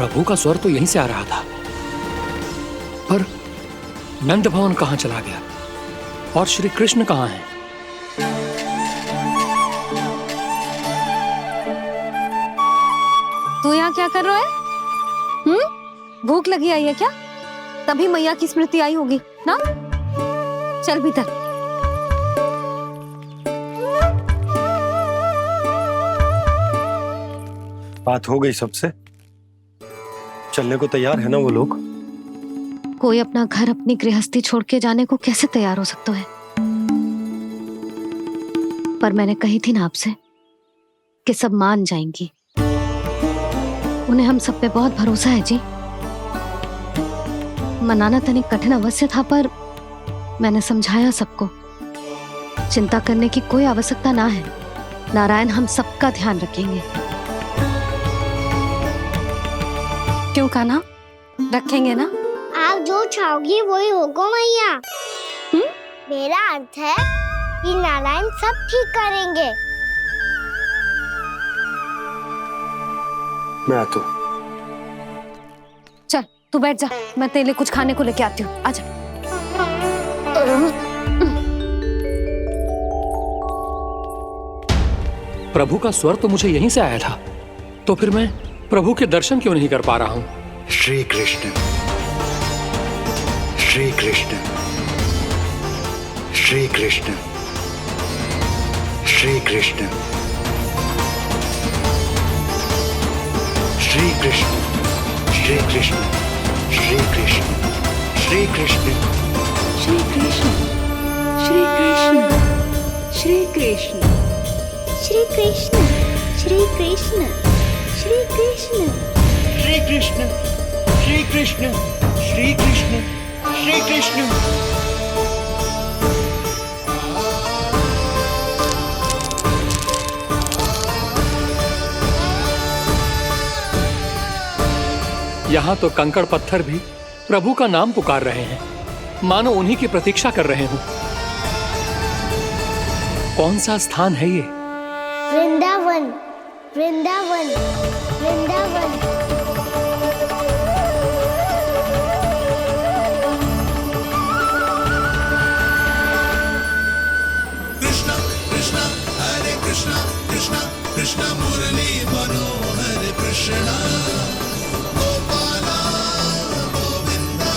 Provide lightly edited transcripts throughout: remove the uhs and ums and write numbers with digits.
प्रभु का स्वर तो यहीं से आ रहा था, पर नंद भवन कहां चला गया और श्री कृष्ण कहां हैं? तू यहाँ क्या कर रहा है? भूख लगी आई है क्या? तभी मैया की स्मृति आई होगी ना? चल भीतर। बात हो गई सबसे? चलने को तैयार है ना वो लोग? कोई अपना घर, अपनी गृहस्थी छोड़ के जाने को कैसे तैयार हो सकता है? पर मैंने कही थी ना आपसे कि सब मान जाएंगी। उन्हें हम सब पे बहुत भरोसा है जी। मनाना तनिक कठिन अवश्य था, पर मैंने समझाया सबको। चिंता करने की कोई आवश्यकता ना है। नारायण हम सबका ध्यान रखेंगे। क्यों कान्हा, रखेंगे ना? आप जो चाहोगी वही होगा मैया। मेरा अर्थ है कि नारायण सब ठीक करेंगे। मैं आता हूं। चल तू बैठ जा, मैं तेरे लिए कुछ खाने को लेके आती हूँ। आजा। प्रभु का स्वर तो मुझे यहीं से आया था, तो फिर मैं प्रभु के दर्शन क्यों नहीं कर पा रहा हूं? श्री कृष्ण, श्री कृष्ण, श्री कृष्ण, श्री कृष्ण, श्री कृष्ण, श्री कृष्ण, श्री कृष्ण, श्री कृष्ण, श्री कृष्ण, श्री कृष्ण, श्री कृष्ण, श्री कृष्ण, श्री कृष्ण, श्री कृष्ण, श्री कृष्ण, श्री कृष्ण, श्री कृष्ण, श्री कृष्ण। यहां तो कंकड़ पत्थर भी प्रभु का नाम पुकार रहे हैं, मानो उन्हीं की प्रतीक्षा कर रहे हों। कौन सा स्थान है ये? वृंदावन, वृंदावन, वृंदावन। कृष्णा कृष्णा हरे कृष्णा कृष्णा कृष्णा मुरली मनोहर कृष्णा गोपाला गोविंदा।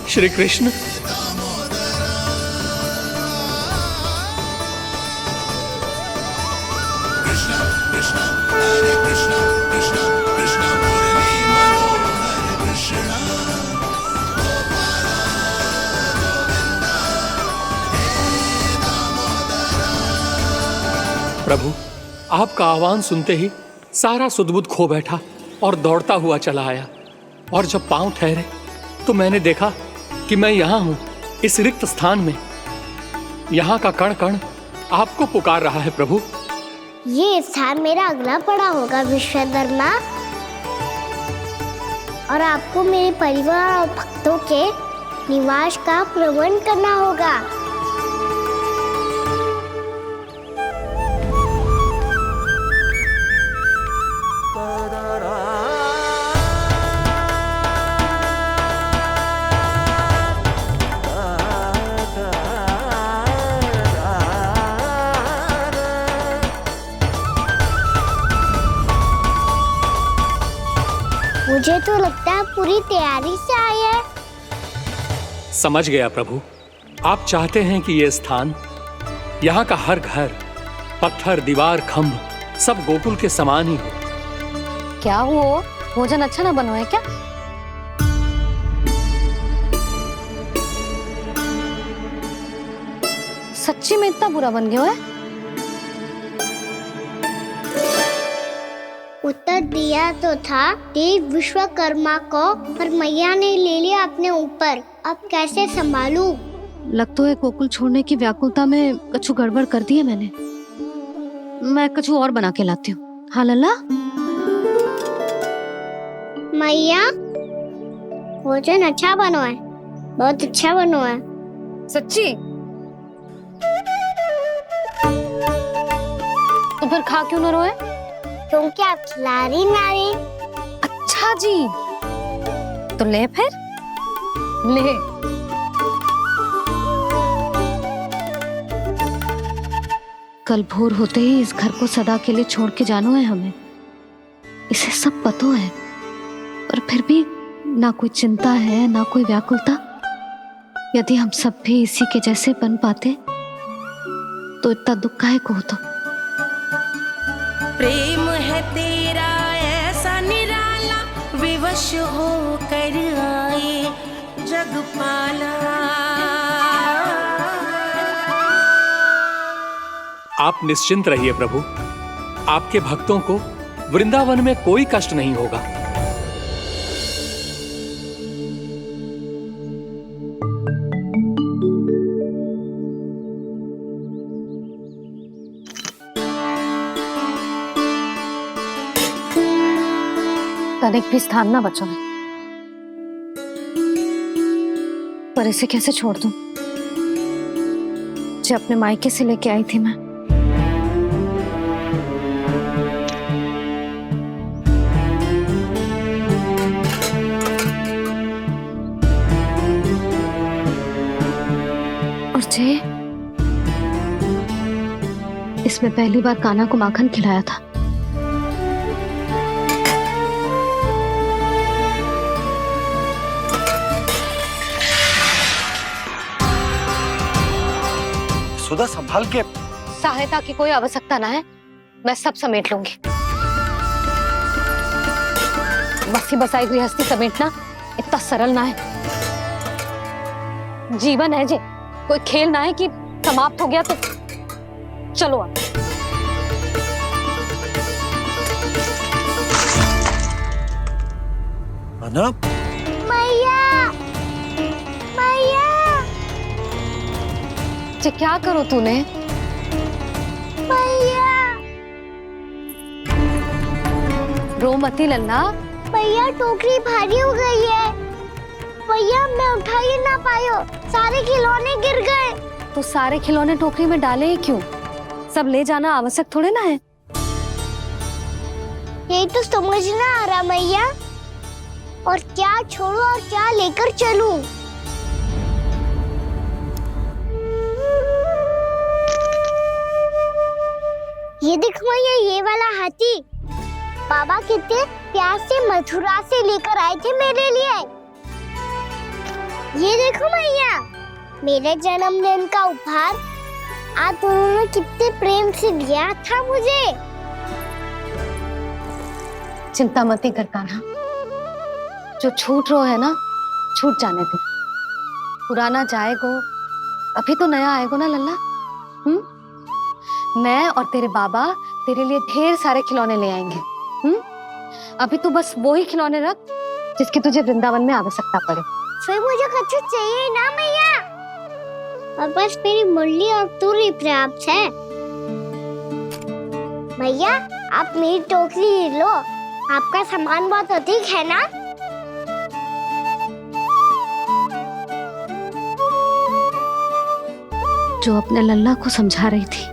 श्री कृष्ण, कृष्णा कृष्णा हरे कृष्णा कृष्णा कृष्णा मुरली मनोहर कृष्णा गोपाला गोविंदा हे दामोदरा। प्रभु आपका आह्वान सुनते ही सारा सुध-बुध खो बैठा और दौड़ता हुआ चला आया, और जब पांव ठहरे तो मैंने देखा कि मैं यहाँ हूँ, इस रिक्त स्थान में। यहाँ का कण कण आपको पुकार रहा है प्रभु। ये स्थान मेरा अगला पड़ा होगा विश्वकर्मा, और आपको मेरे परिवार और भक्तों के निवास का प्रबंध करना होगा। मुझे तो लगता है पूरी तैयारी से आए हैं। समझ गया प्रभु, आप चाहते हैं कि ये स्थान, यहाँ का हर घर, पत्थर, दीवार, खंभ सब गोकुल के समान ही हो। क्या हुआ? भोजन अच्छा ना बनो है क्या? सच्ची में इतना बुरा बन गया है? उत्तर दिया तो था देव विश्वकर्मा को, पर मैया ने ले लिया अपने ऊपर। अब कैसे संभालूं? लगता है गोकुल छोड़ने की व्याकुलता में कछु गड़बड़ कर दी है मैंने। मैं कछु और बना के लाती हूँ। हाँ लल्ला? मैया, भोजन अच्छा बनो है, बहुत अच्छा बनो है। सच्ची? तो फिर खा क्यों न रोए? क्योंकि आप खिला रही ना रही। अच्छा, अच्छा जी, तो ले फिर ले। कल भोर होते ही इस घर को सदा के लिए छोड़ के जाना है हमें, इसे सब पता है, पर फिर भी ना कोई चिंता है ना कोई व्याकुलता। यदि हम सब भी इसी के जैसे बन पाते तो इतना दुख काहे को होता। प्रेम है तेरा ऐसा निराला, विवश हो कर आए जगपाला। आप निश्चिंत रहिए प्रभु, आपके भक्तों को वृंदावन में कोई कष्ट नहीं होगा। तनिक भी स्थान ना बचो है, पर इसे कैसे छोड़ दूं जो अपने मायके से लेके आई थी मैं। और जे इसमें पहली बार कान्हा को माखन खिलाया था। सुधा संभाल के। सहायता की कोई आवश्यकता ना है, मैं सब समेट लूंगी। बसी बसाई गृहस्थी समेटना इतना सरल ना है। जीवन है जे, कोई खेल ना है कि समाप्त हो गया तो चलो आप। अना मैया मैया जे क्या करो तूने? मैया रो मती लल्ला। भैया टोकरी भारी हो गई है। भैया मैं उठा ही ना पायो, सारे खिलौने गिर गए। तो सारे खिलौने टोकरी में डाले ही क्यों? सब ले जाना आवश्यक थोड़े ना है। यही तो समझ ना आ रहा मैया, और क्या छोड़ू और क्या लेकर चलूं? ये देखो मैया, ये वाला हाथी बाबा कितने प्यार से मथुरा से लेकर आए थे मेरे लिए। ये देखो मैया, मेरे जन्मदिन का उपहार आप दोनों ने कितने प्रेम से दिया था मुझे। चिंता मत कर कान्हा, जो छूट रो है ना छूट जाने दे। पुराना जाएगो, अभी तो नया आएगो ना लल्ला। मैं और तेरे बाबा तेरे लिए ढेर सारे खिलौने ले आएंगे। अभी तू बस वो ही खिलौने रख जिसकी तुझे वृंदावन में आवश्यकता पड़े। फिर मुझे कुछ चाहिए ना मैया, और बस मेरी मुरली और तुरी पर्याप्त है। भैया आप मेरी टोकरी लो, आपका सामान बहुत अधिक है ना। जो अपने लल्ला को समझा रही थी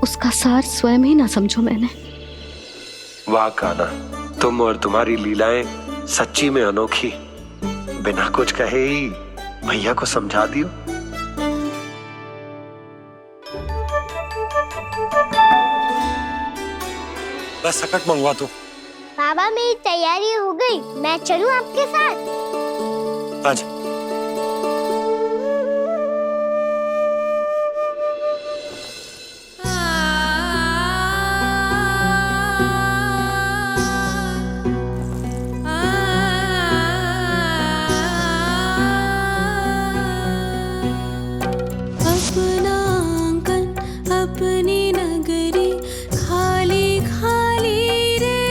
उसका सार स्वयं ही ना समझो मैंने। वाह कान्हा, तुम और तुम्हारी लीलाएं सच्ची में अनोखी। बिना कुछ कहे ही भैया को समझा दियो। बस सकट मंगवा दो। बाबा मेरी तैयारी हो गई, मैं चलूं आपके साथ? आज अपना आंगन अपनी नगरी खाली खाली रे,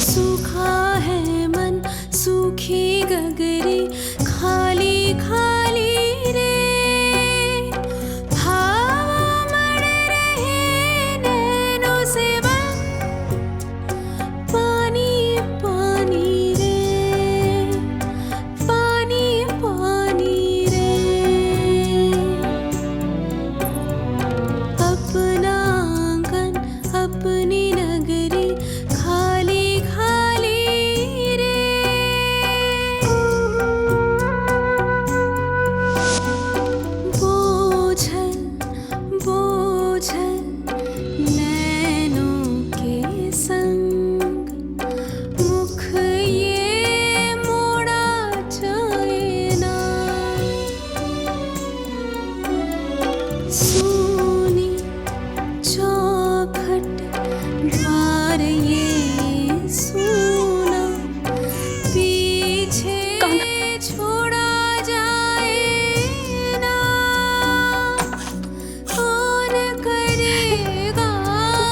सूखा है मन सूखी गगरी। सोनी चौखट द्वार ये सोना पीछे छोड़ा जाए ना, कौन करेगा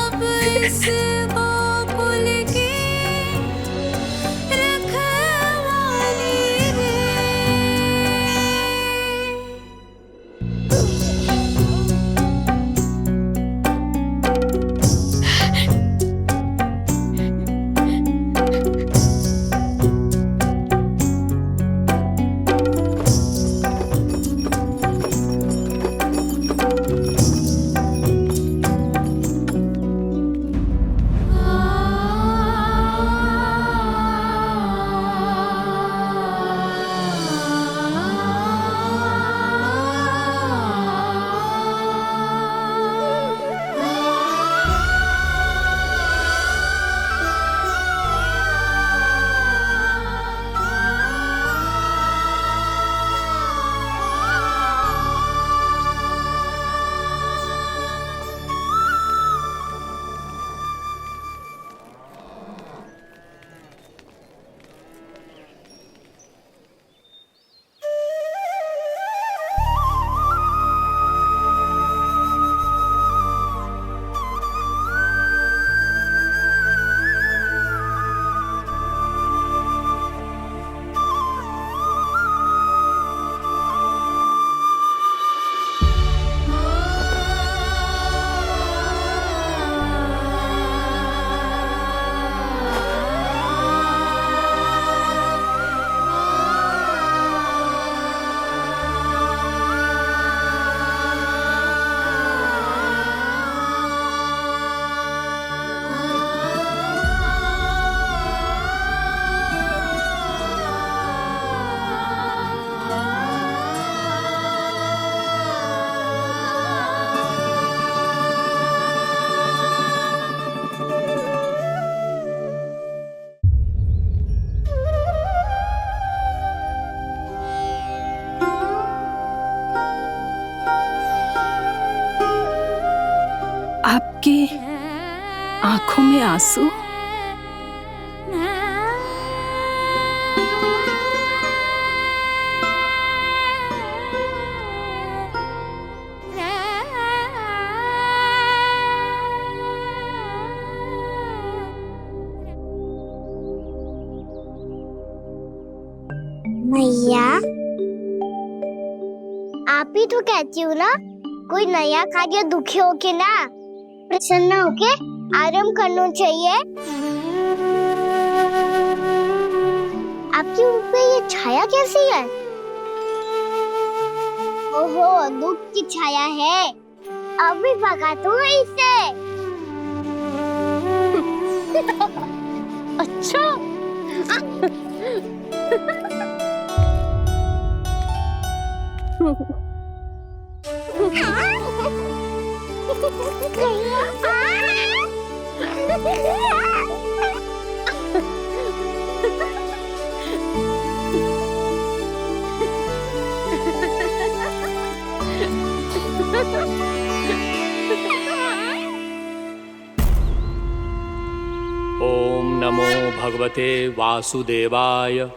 अब इस गोकुल की रखवाली रे। आपके आंखों में आंसू? मैया, आप ही तो कहती हो ना, कोई नया कार्य दुखी होके ना प्रसन्न होके आराम करना चाहिए। आपकी मुख पे ये छाया कैसी है? ओहो, दुख की छाया है। अभी भगा दो इसे। अच्छा। ओम नमो भगवते वासुदेवाय।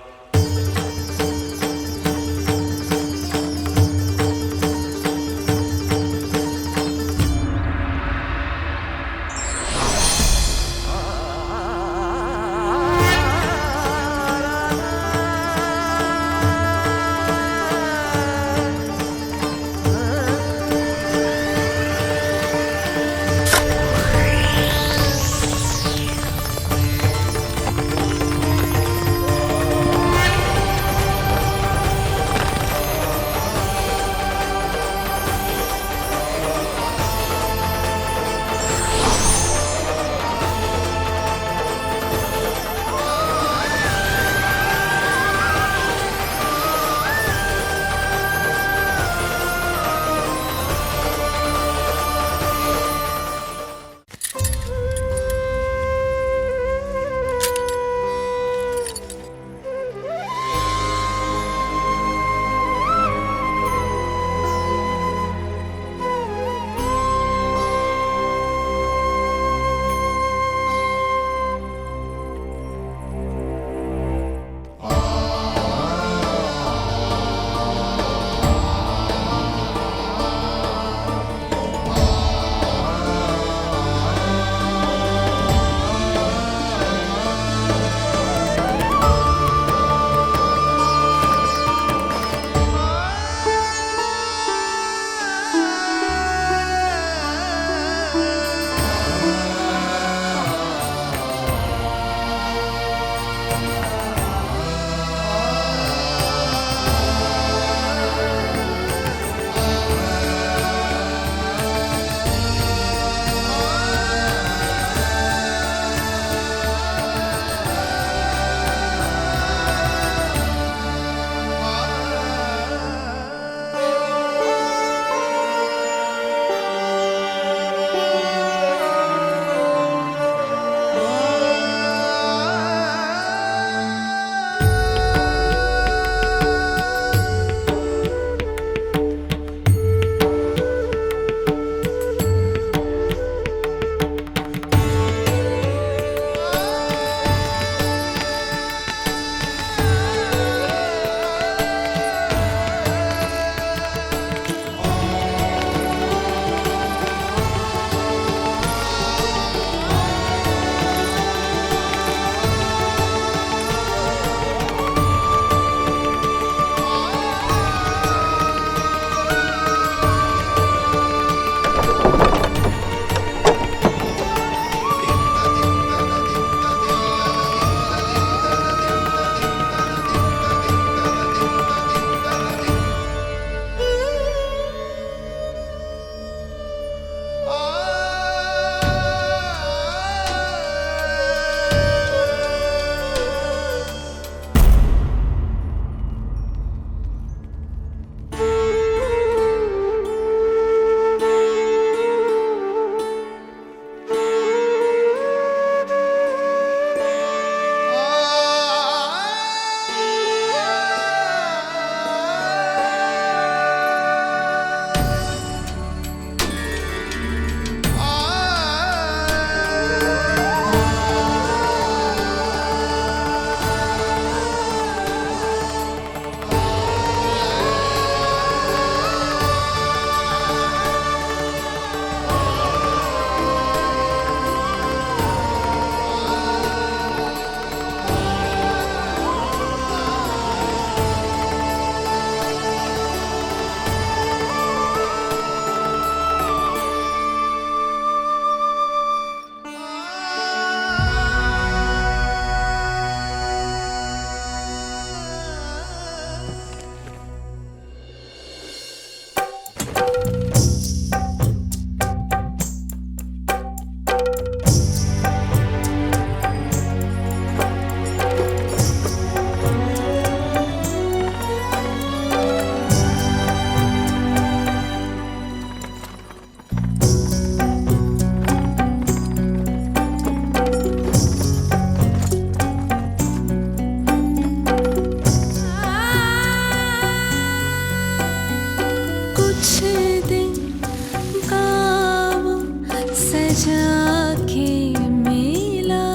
जाके मिला,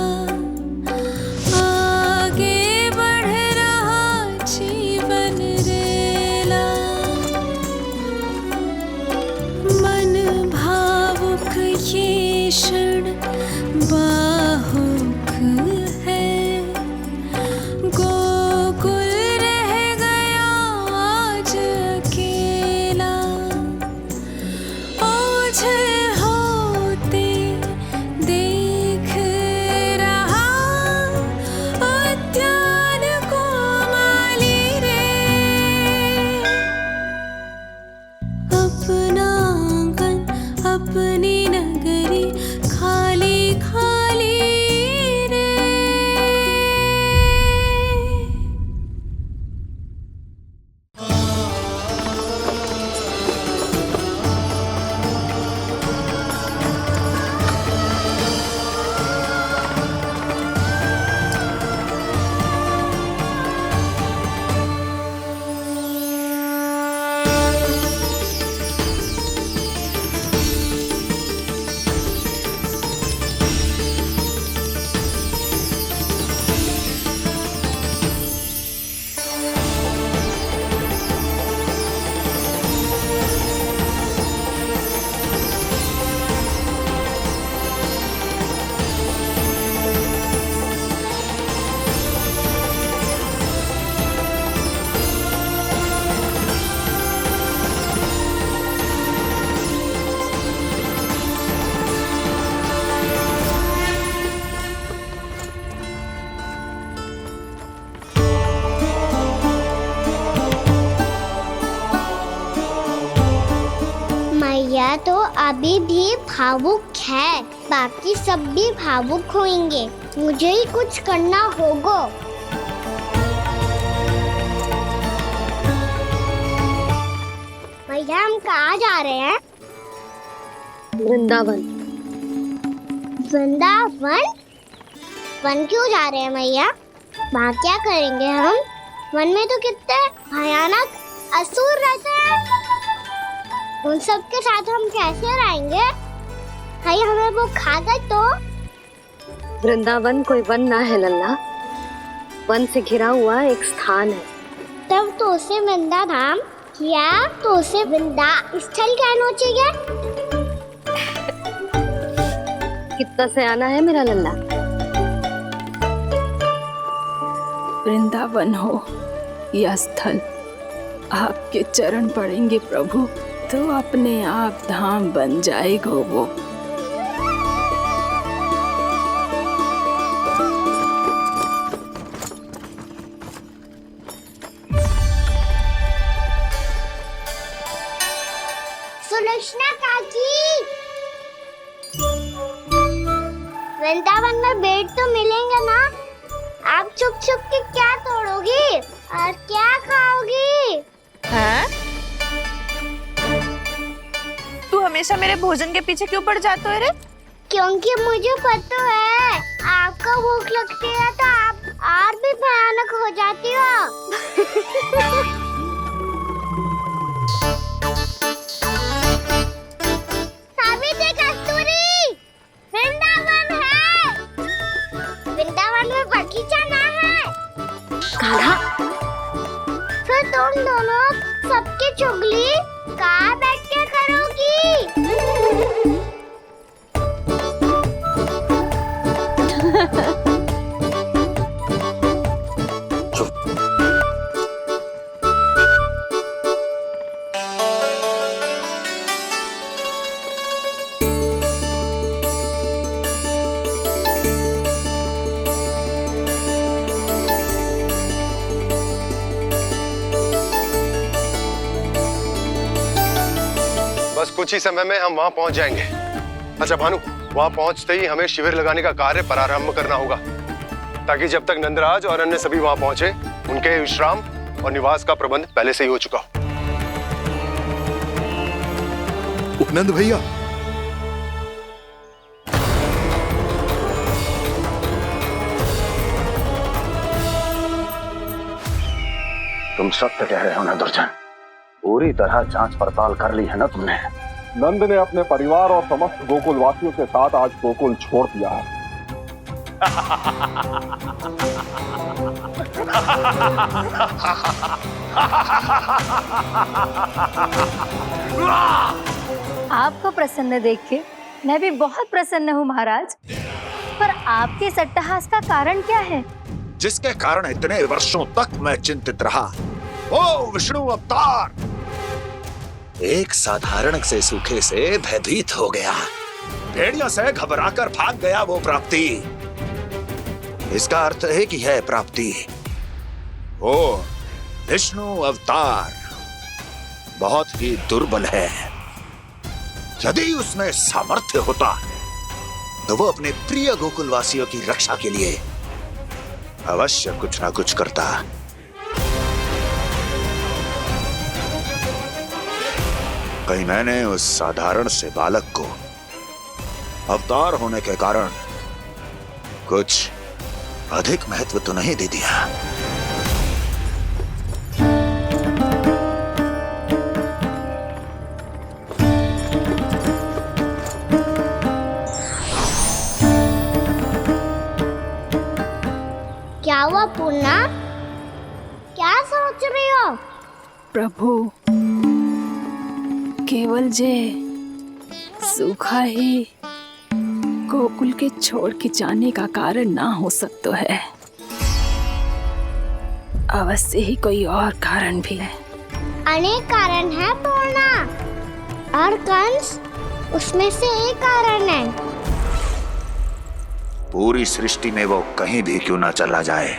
आगे बढ़ रहा जीवन रेला। मन भावुक ये क्षण बाहुक है, गोकुल रह गया आज अकेला। ओझल होते देख रहा उद्यान को माली रे। अपना आंगन अपनी नगरी खाली खाली रे। मैया तो अभी भी भावुक है, बाकी सब भी भावुक होंगे। मुझे ही कुछ करना होगा। मैया हम कहाँ जा रहे हैं? वृंदावन। वृंदावन? वन क्यों जा रहे हैं मैया? वहाँ क्या करेंगे हम? वन में तो कितने भयानक असुर रहते हैं। उन सब के साथ हम कैसे रहेंगे? कहीं हमें वो खा गए तो? वृंदावन कोई वन ना है लल्ला, वन से घिरा हुआ एक स्थान है। तब तो उसे वृंदा धाम या तो उसे वृंदा स्थल कहना चाहिए। कितना से आना है मेरा लल्ला? वृंदावन हो या स्थल, आपके चरण पड़ेंगे प्रभु तो अपने आप धाम बन जाएगा वो। सुलक्षणा काकी, वृंदावन में बेट तो मिलेंगे ना? आप छुप छुप के क्या तोड़ोगी और क्या खाओगी? हाँ? तू हमेशा मेरे भोजन के पीछे क्यों पड़ जाते हो रे? क्योंकि मुझे पता है आपको भूख लगती है तो आप और भी भयानक हो जाती हो। सावित्री कस्तूरी, वृंदावन है। वृंदावन में बगीचा ना है। कान्हा, फिर तुम दोनों सबकी चुगली कहाँ बैठ के करोगी? बस कुछ ही समय में हम वहां पहुंच जाएंगे। अच्छा भानु, वहां पहुंचते ही हमें शिविर लगाने का कार्य प्रारंभ करना होगा, ताकि जब तक नंदराज और अन्य सभी वहां पहुंचे उनके विश्राम और निवास का प्रबंध पहले से ही हो चुका हो। उपनंद भैया, तुम सत्य कह रहे हो ना दुर्जन? पूरी तरह जांच पड़ताल कर ली है ना तुमने? नंद ने अपने परिवार और समस्त गोकुलवासियों के साथ आज गोकुल छोड़ दिया है। आपको प्रसन्न देख के मैं भी बहुत प्रसन्न हूँ महाराज। पर आपके इस अट्टहास का कारण क्या है? जिसके कारण इतने वर्षों तक मैं चिंतित रहा, वो विष्णु अवतार एक साधारण से सूखे से भयभीत हो गया। भेड़ियों से घबराकर भाग गया वो प्राप्ति। इसका अर्थ है कि यह प्राप्ति वो विष्णु अवतार बहुत ही दुर्बल है। यदि उसमें सामर्थ्य होता तो वो अपने प्रिय गोकुलवासियों की रक्षा के लिए अवश्य कुछ ना कुछ करता। कहीं मैंने उस साधारण से बालक को अवतार होने के कारण कुछ अधिक महत्व तो नहीं दे दिया। क्या हुआ पूर्णा? क्या सोच रही हो? प्रभु, केवल जे सूखा ही गोकुल के छोड़ के जाने का कारण ना हो सकता है, अवश्य ही कोई और कारण भी है। अनेक कारण है पूर्णा, और कंस उसमें से एक कारण है। पूरी सृष्टि में वो कहीं भी क्यों ना चला जाए,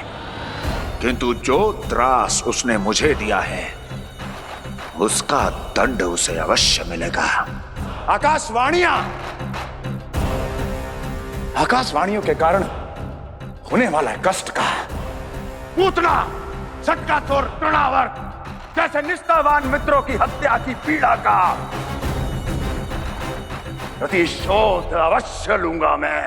किंतु जो त्रास उसने मुझे दिया है उसका दंड उसे अवश्य मिलेगा। आकाशवाणियों के कारण होने वाला कष्ट का, पूतना, सटकासुर, तृणावर्त जैसे निष्ठावान मित्रों की हत्या की पीड़ा का प्रतिशोध अवश्य लूंगा मैं।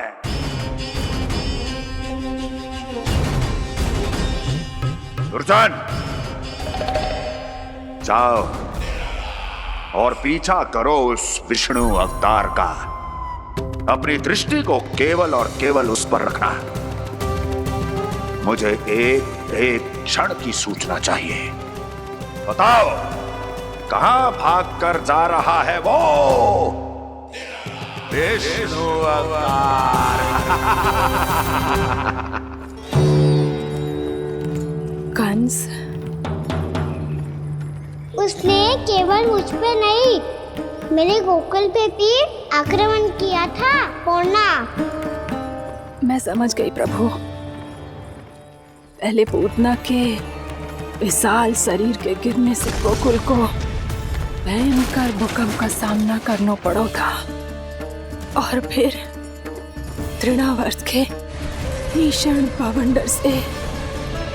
दुर्जन, जाओ और पीछा करो उस विष्णु अवतार का। अपनी दृष्टि को केवल और केवल उस पर रखना। मुझे एक एक क्षण की सूचना चाहिए। बताओ, कहां भागकर जा रहा है वो विष्णु अवतार? कंस, उसने केवल मुझ पे नहीं, मेरे गोकुल पे भी आक्रमण किया था पूर्णा। मैं समझ गई प्रभु। पहले पूतना के विशाल शरीर के गिरने से गोकुल को भयंकर भूकंप का सामना करना पड़ा था, और फिर तृणावर्त के भीषण पावंडर से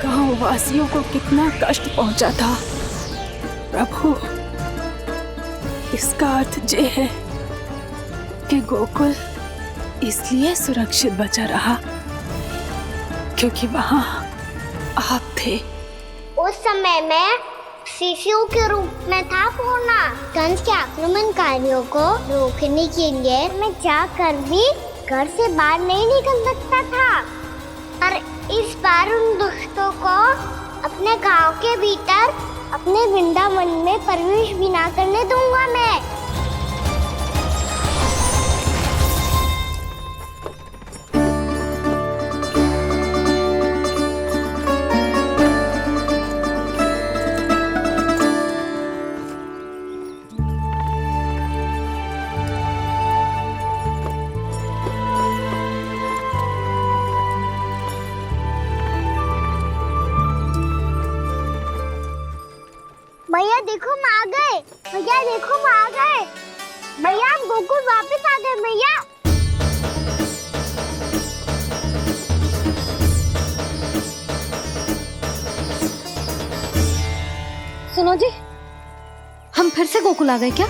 गांव वासियों को कितना कष्ट पहुंचा था। प्रभु, इसका अर्थ ये है कि गोकुल इसलिए सुरक्षित बचा रहा क्योंकि वहां आप थे। उस समय मैं शिशु के रूप में था पूर्णा। कंस के आक्रमणकारियों को रोकने के लिए मैं जाकर भी घर से बाहर नहीं निकल सकता था, और इस बार उन दुष्टों को अपने गांव के भीतर, अपने वृंदावन में प्रवेश भी ना करने दूंगा मैं। भैया देखो हम आ गए, भैया देखो हम आ गए, भैया हम गोकुल वापस आ गए भैया। सुनो जी, हम फिर से गोकुल आ गए क्या?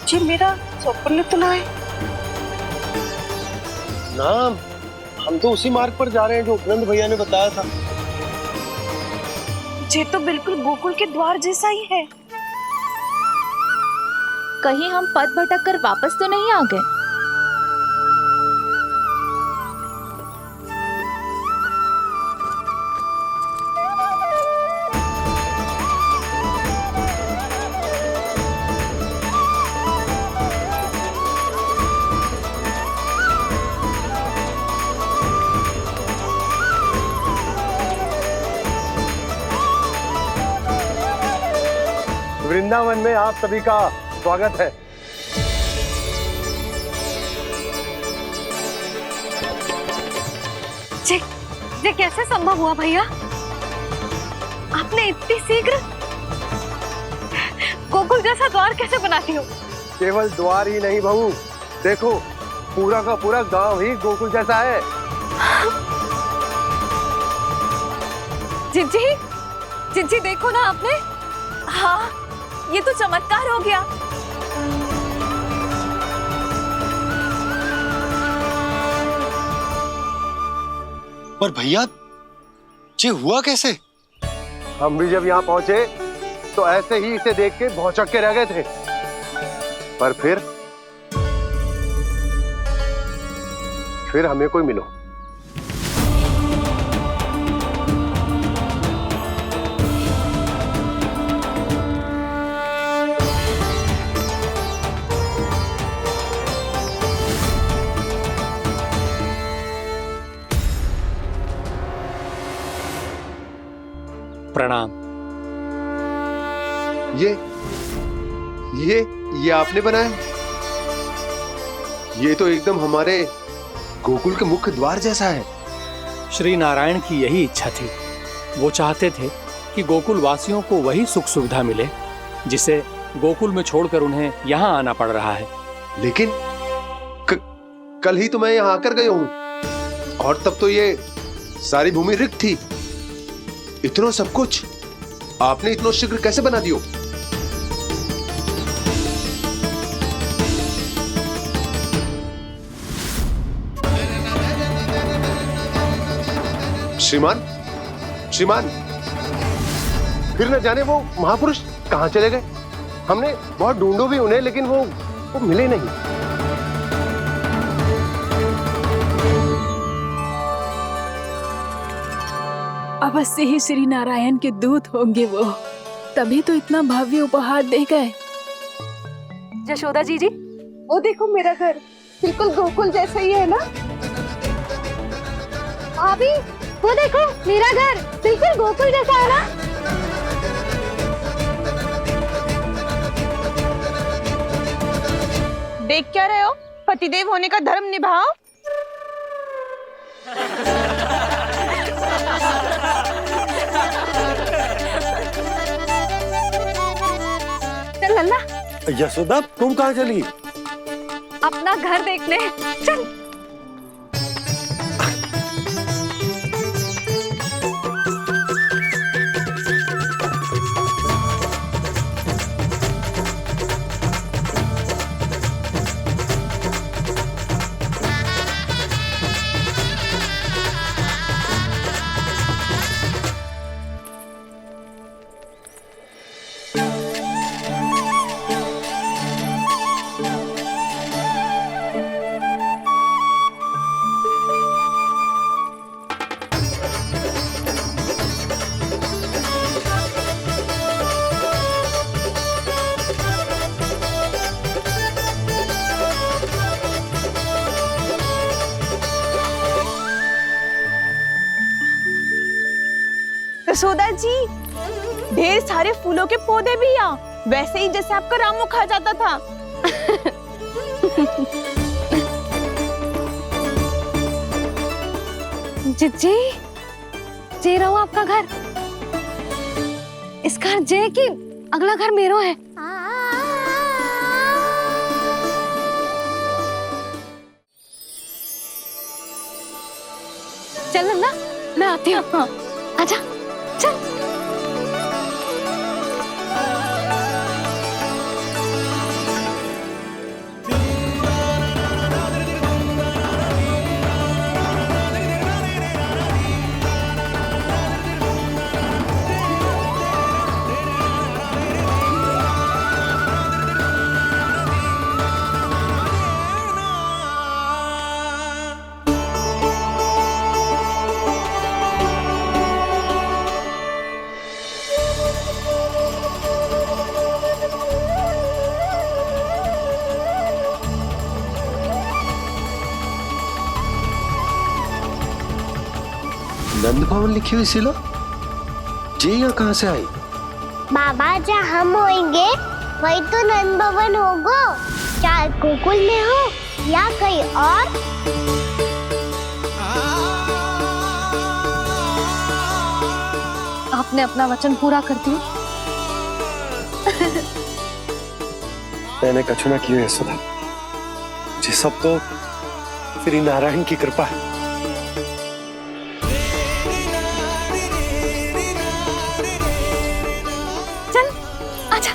जी मेरा सौपन्य तो ना है। ना, हम तो उसी मार्ग पर जा रहे हैं जो उपनंद भैया ने बताया था। ये तो बिल्कुल गोकुल के द्वार जैसा ही है। कहीं हम पथ भटक कर वापस तो नहीं आ गए? वृंदावन में आप सभी का स्वागत है। ये कैसे संभव हुआ भैया? आपने इतनी शीघ्र गोकुल जैसा द्वार कैसे बना दिया? केवल द्वार ही नहीं बहू, देखो पूरा का पूरा गांव ही गोकुल जैसा है। जिज्जी, जिज्जी देखो ना आपने। हाँ, ये तो चमत्कार हो गया। पर भैया ये हुआ कैसे? हम भी जब यहाँ पहुंचे तो ऐसे ही इसे देख के भौचक के रह गए थे, पर फिर हमें कोई मिलो। प्रणाम। ये आपने बनाया? ये तो एकदम हमारे गोकुल के मुख्य द्वार जैसा है। श्री नारायण की यही इच्छा थी। वो चाहते थे कि गोकुल वासियों को वही सुख सुविधा मिले जिसे गोकुल में छोड़कर उन्हें यहाँ आना पड़ रहा है। लेकिन कल ही तो मैं यहाँ आकर गया हूँ और तब तो ये सारी भूमि रिक्त थी। इतना सब कुछ आपने इतना शीघ्र कैसे बना दियो? श्रीमान, श्रीमान, फिर न जाने वो महापुरुष कहाँ चले गए। हमने बहुत ढूंढो भी उन्हें, लेकिन वो मिले नहीं। अवश्य ही श्री नारायण के दूत होंगे वो, तभी तो इतना भव्य उपहार दे गए। यशोदा जी, वो देखो मेरा घर बिल्कुल गोकुल जैसा ही है ना। भाभी वो देखो मेरा घर बिल्कुल गोकुल जैसा है ना। देख क्या रहे हो? पतिदेव होने का धर्म निभाओ। चल लल्ला, यशोदा तुम कहाँ चली? अपना घर देखने चल। यशोदा जी, ढेर सारे फूलों के पौधे भी यहाँ, वैसे ही जैसे आपका रामू खा जाता था। जिज्जी, जे रहो आपका घर। इस घर जे की अगला घर मेरो है। चल लल्ला, मैं आती हूँ। हाँ, आजा, चल। नंद भवन लिखी हुई सिला जी यहाँ कहाँ से आई? बाबा जहाँ हम होंगे वही तो नंद भवन होगा, चाहे गोकुल में हो या कहीं और। आपने अपना वचन पूरा कर दिया। मैंने कछु ना किया यशोदा, ये सब तो श्री नारायण की कृपा है। चल आजा।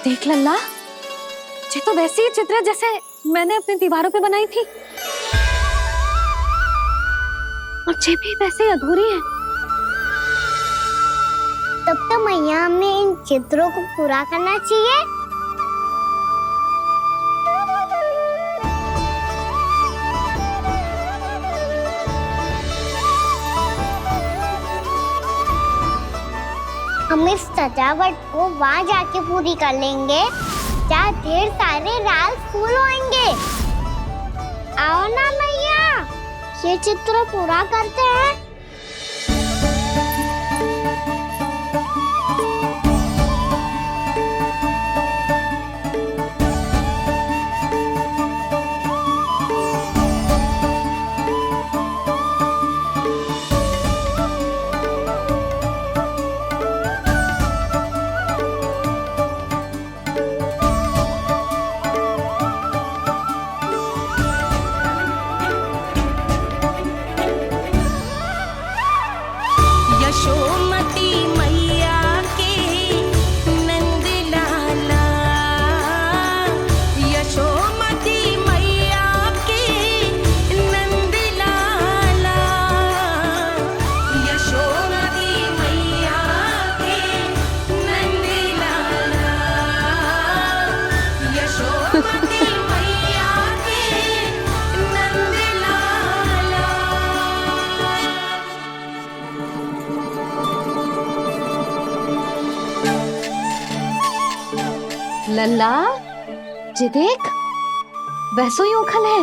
देख लल्ला, ये तो वैसी ही चित्र है जैसे मैंने अपनी दीवारों पे बनाई थी, और ये भी वैसे ही अधूरी है। तब तो मैया हमें इन चित्रों को पूरा करना चाहिए। हम इस सजावट को वहाँ जाके पूरी कर लेंगे जहाँ ढेर सारे लाल फूल होंगे। आओ ना मैया, ये चित्र पूरा करते हैं। यशोमती मैया के नंद लाला, यशोमती मैया के नंद लाला, यशोमती मैया के नंद लाला, यशोमती मैया के नंद लाला। लल्ला, ये देख, वैसो ही उखल है।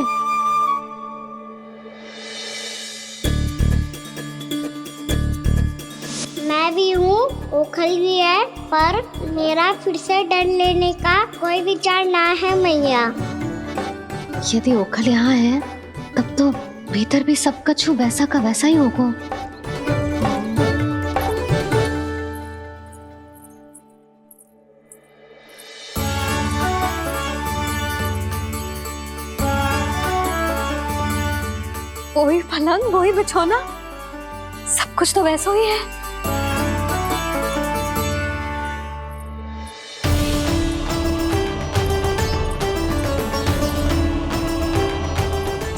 मैं भी हूँ, ओखल भी है, पर मेरा फिर से डर लेने का कोई विचार ना है मैया। यदि ओखल यहाँ है, तब तो भीतर भी सब कछु वैसा का वैसा ही होगा। वही पलंग, वही बिछौना, सब कुछ तो वैसा ही है।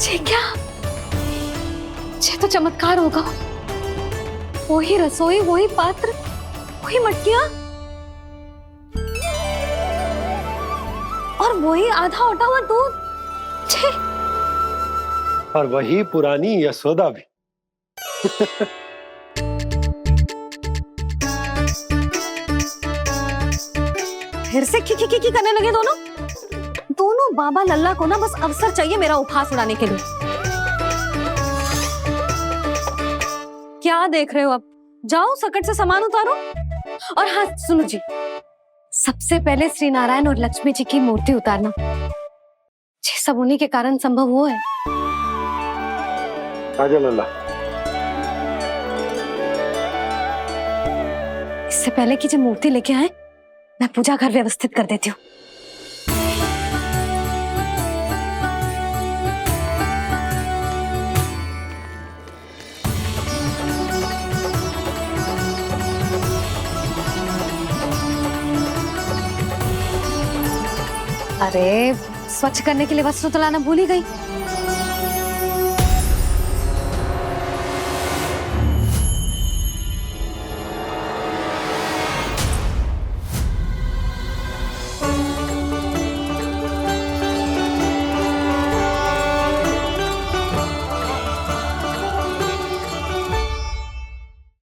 ये क्या? ये तो चमत्कार होगा। वही रसोई, वही पात्र, वही मटकियां। और वही आधा उटा हुआ दूध। छे। और वही पुरानी यशोदा भी। फिर से की करने लगे दोनों बाबा लल्ला को ना बस अवसर चाहिए मेरा उपहास उड़ाने के लिए। क्या देख रहे हो, अब जाओ सकट से सामान उतारो। और हाँ सुनो जी, सबसे पहले श्री नारायण और लक्ष्मी जी की मूर्ति उतारना। ये सब उन्हीं के कारण संभव हुआ है। आजा लल्ला। इससे पहले कि जो मूर्ति लेके आए, मैं पूजा घर व्यवस्थित कर देती हूँ। अरे स्वच्छ करने के लिए वस्त्र तो लाना भूल ही गई।